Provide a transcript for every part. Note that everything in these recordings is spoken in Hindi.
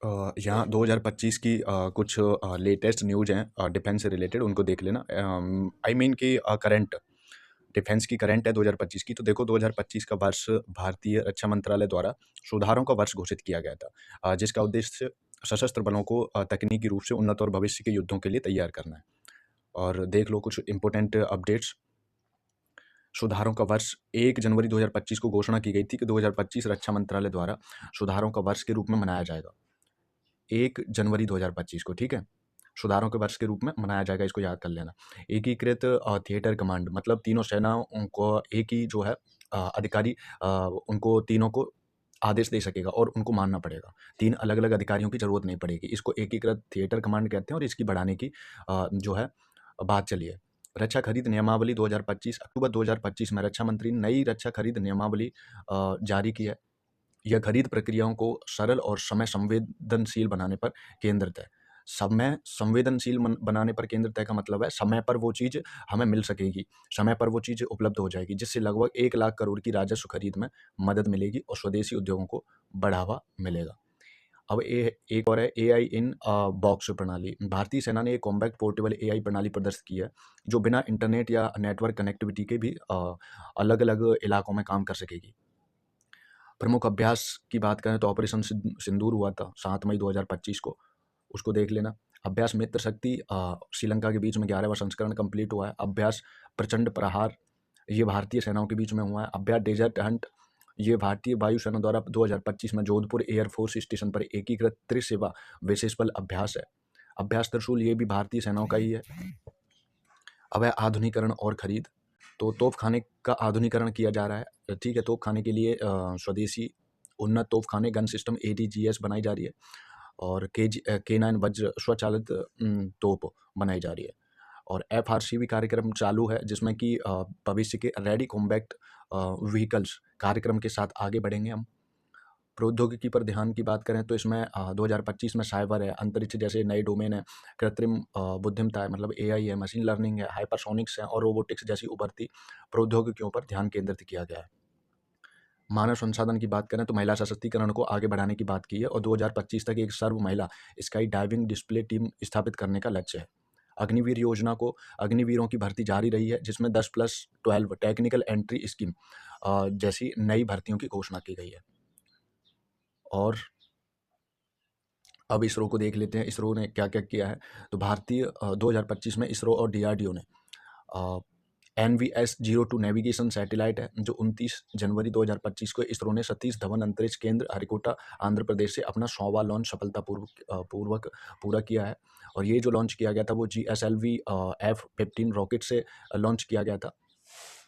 यहाँ 2025 की कुछ लेटेस्ट न्यूज़ हैं डिफेंस से रिलेटेड, उनको देख लेना। आई मीन कि करंट डिफेंस की करंट है 2025 की। तो देखो, 2025 का वर्ष भारतीय रक्षा मंत्रालय द्वारा सुधारों का वर्ष घोषित किया गया था, जिसका उद्देश्य सशस्त्र बलों को तकनीकी रूप से उन्नत और भविष्य के युद्धों के लिए तैयार करना है। और देख लो कुछ इंपॉर्टेंट अपडेट्स। सुधारों का वर्ष 1 जनवरी 2025 को घोषणा की गई थी कि 2025 रक्षा मंत्रालय द्वारा सुधारों का वर्ष के रूप में मनाया जाएगा। 1 जनवरी 2025 को, ठीक है? सुधारों के वर्ष के रूप में मनाया जाएगा, इसको याद कर लेना। एकीकृत थिएटर कमांड, मतलब तीनों सेनाओं को एक ही जो है अधिकारी उनको तीनों को आदेश दे सकेगा और उनको मानना पड़ेगा। 3 अलग-अलग अधिकारियों की ज़रूरत नहीं पड़ेगी। इसको एकीकृत थिएटर कमांड कहते हैं और इसकी बढ़ाने की जो है बात चली है। रक्षा खरीद नियमावली 2025, अक्टूबर 2025 में रक्षा मंत्री ने नई रक्षा खरीद नियमावली जारी की है। यह खरीद प्रक्रियाओं को सरल और समय संवेदनशील बनाने पर केंद्रित है। समय संवेदनशील बनाने पर केंद्रित है का मतलब है समय पर वो चीज़ हमें मिल सकेगी, समय पर वो चीज़ उपलब्ध हो जाएगी, जिससे लगभग 1 लाख करोड़ की राजस्व खरीद में मदद मिलेगी और स्वदेशी उद्योगों को बढ़ावा मिलेगा। अब एक और है एआई इन बॉक्स प्रणाली। भारतीय सेना ने एक कॉम्पैक्ट पोर्टेबल एआई प्रणाली प्रदर्शित की है, जो बिना इंटरनेट या नेटवर्क कनेक्टिविटी के भी अलग-अलग इलाकों में काम कर सकेगी। प्रमुख अभ्यास की बात करें तो ऑपरेशन सिंदूर हुआ था 7 मई 2025 को, उसको देख लेना। अभ्यास मित्र शक्ति श्रीलंका के बीच में 11वां संस्करण कंप्लीट हुआ है। अभ्यास प्रचंड प्रहार, ये भारतीय सेनाओं के बीच में हुआ है। अभ्यास डेजर्ट हंट, ये भारतीय वायुसेना द्वारा 2025 में जोधपुर एयरफोर्स स्टेशन पर एकीकृत त्रिसेवा विशेष बल अभ्यास है। अभ्यास त्रिशूल, ये भी भारतीय सेनाओं का ही है। अब है आधुनिकीकरण और खरीद। तो तोपखाने का आधुनिकीकरण किया जा रहा है, ठीक है? तोपखाने के लिए स्वदेशी उन्नत तोपखाने गन सिस्टम ATGS बनाई जा रही है और K9 वज्र स्वचालित तोप बनाई जा रही है। और FRCV कार्यक्रम चालू है, जिसमें कि भविष्य के रेडी कॉम्बैट व्हीकल्स कार्यक्रम के साथ आगे बढ़ेंगे हम। प्रौद्योगिकी पर ध्यान की बात करें तो इसमें 2025 में साइबर है, अंतरिक्ष जैसे नए डोमेन है, कृत्रिम बुद्धिमत्ता है, मतलब AI है, मशीन लर्निंग है, हाइपरसोनिक्स है और रोबोटिक्स जैसी उभरती प्रौद्योगिकियों पर ध्यान केंद्रित किया गया है। मानव संसाधन की बात करें तो महिला सशक्तिकरण को आगे बढ़ाने की बात की है और 2025 तक एक सर्व महिला स्काई डाइविंग डिस्प्ले टीम स्थापित करने का लक्ष्य है। अग्निवीर योजना को अग्निवीरों की भर्ती जारी रही है, जिसमें 10+12 टेक्निकल एंट्री स्कीम जैसी नई भर्तियों की घोषणा की गई है। और अब इसरो को देख लेते हैं, इसरो ने क्या क्या किया है। तो भारतीय 2025 में इसरो और DRDO ने NVS-02 नेविगेशन सैटेलाइट है, जो 29 जनवरी 2025 को इसरो ने सतीश धवन अंतरिक्ष केंद्र हरिकोटा आंध्र प्रदेश से अपना 100वां लॉन्च सफलतापूर्वक पूरा किया है। और ये जो लॉन्च किया गया था वो GSLV F-15 रॉकेट से लॉन्च किया गया था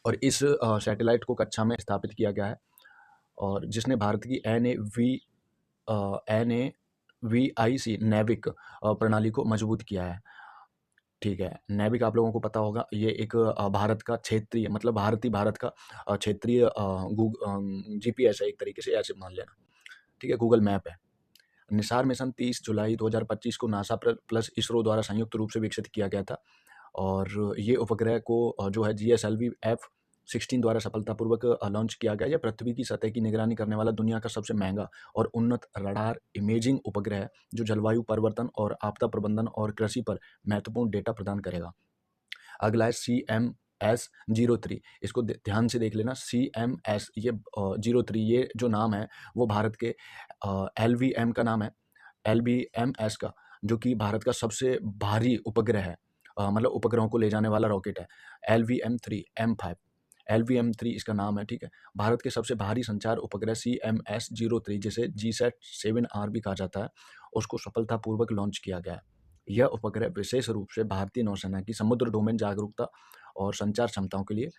और इस सैटेलाइट को कक्षा में स्थापित किया गया है और जिसने भारत की NAVIC नेविक प्रणाली को मजबूत किया है, ठीक है? नेविक आप लोगों को पता होगा, ये एक भारत का क्षेत्रीय, मतलब भारत का क्षेत्रीय GPS है, एक तरीके से ऐसे मान लेना, ठीक है? गूगल मैप है। निसार मिशन 30 जुलाई 2025 को नासा प्लस इसरो द्वारा संयुक्त रूप से विकसित किया गया था और ये उपग्रह को जो है GSLV F-16 द्वारा सफलतापूर्वक लॉन्च किया गया। यह पृथ्वी की सतह की निगरानी करने वाला दुनिया का सबसे महंगा और उन्नत रडार इमेजिंग उपग्रह है, जो जलवायु परिवर्तन और आपदा प्रबंधन और कृषि पर महत्वपूर्ण डेटा प्रदान करेगा। अगला है CMS-03, इसको ध्यान से देख लेना। CMS ये 03, ये जो नाम है वो भारत के LVM का नाम है, LVMS का, जो कि भारत का सबसे भारी उपग्रह है, मतलब उपग्रहों को ले जाने वाला रॉकेट है। LVM-3 M5, LVM-3 इसका नाम है, ठीक है? भारत के सबसे भारी संचार उपग्रह CMS-03, जिसे GSAT-7R भी कहा जाता है, उसको सफलतापूर्वक लॉन्च किया गया है। यह उपग्रह विशेष रूप से भारतीय नौसेना की समुद्र डोमेन जागरूकता और संचार क्षमताओं के लिए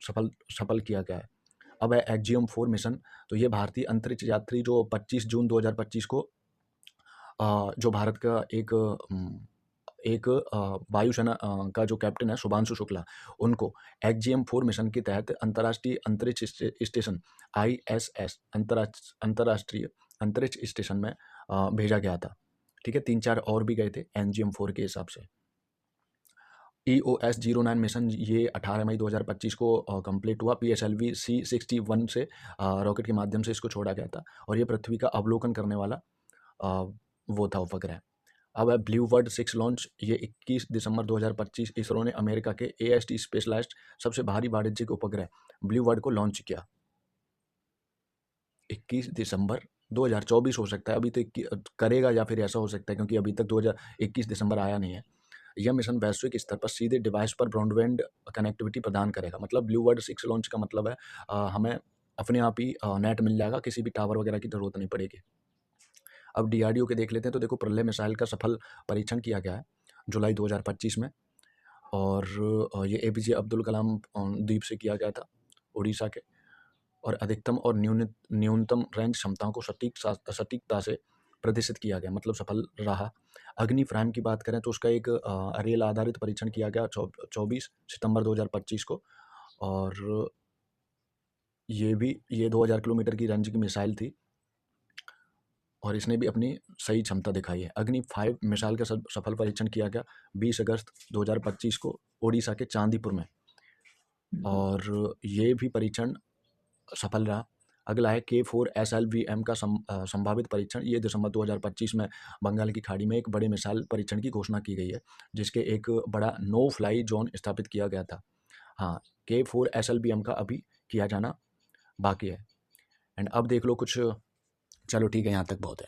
सफल किया गया है। अब है एक्जियम 4 मिशन। तो ये भारतीय अंतरिक्ष यात्री जो 25 जून 2025 को जो भारत का एक वायुसेना का जो कैप्टन है शुभांशु शुक्ला, उनको एक्जियम 4 मिशन के तहत अंतर्राष्ट्रीय अंतरिक्ष स्टेशन ISS अंतर्राष्ट्रीय अंतरिक्ष स्टेशन में भेजा गया था, ठीक है? 3-4 और भी गए थे एनजीएम 4 के हिसाब से। EOS-09 मिशन, ये 18 मई 2025 को कंप्लीट हुआ। PSLV C-61 से रॉकेट के माध्यम से इसको छोड़ा गया था और ये पृथ्वी का अवलोकन करने वाला वो था उपग्रह। अब है ब्लू वर्ड 6 लॉन्च, ये 21 दिसंबर 2025 इसरो ने अमेरिका के AST स्पेशलाइज्ड सबसे भारी वाणिज्यिक उपग्रह ब्लू वर्ड को लॉन्च किया। 21 दिसंबर 2024 हो सकता है, अभी तो करेगा या फिर ऐसा हो सकता है क्योंकि अभी तक 2021 दिसंबर आया नहीं है। यह मिशन वैश्विक स्तर पर सीधे डिवाइस पर ब्रॉडबैंड कनेक्टिविटी प्रदान करेगा। मतलब ब्लू वर्ड 6 लॉन्च का मतलब है हमें अपने आप ही नेट मिल जाएगा, किसी भी टावर वगैरह की ज़रूरत नहीं पड़ेगी। अब DRDO के देख लेते हैं, तो देखो प्रलय मिसाइल का सफल परीक्षण किया गया है जुलाई 2025 में, और ये APJ अब्दुल कलाम द्वीप से किया गया था, उड़ीसा के, और अधिकतम और न्यूनतम रेंज क्षमताओं को सटीकता से प्रदर्शित किया गया, मतलब सफल रहा। अग्नि प्राइम की बात करें तो उसका एक रेल आधारित परीक्षण किया गया 24 सितंबर 2025 को, और ये 2000 किलोमीटर की रेंज की मिसाइल थी और इसने भी अपनी सही क्षमता दिखाई है। अग्नि 5 मिसाइल का सफल परीक्षण किया गया 20 अगस्त 2025 को ओडिशा के चांदीपुर में, और ये भी परीक्षण सफल रहा। अगला है K4 SLBM का संभावित परीक्षण। ये दिसंबर 2025 में बंगाल की खाड़ी में एक बड़े मिसाइल परीक्षण की घोषणा की गई है, जिसके एक बड़ा नो फ्लाई जोन स्थापित किया गया था। हाँ, K4 SLBM का अभी किया जाना बाकी है। एंड अब देख लो कुछ, चलो ठीक है, यहाँ तक बहुत है।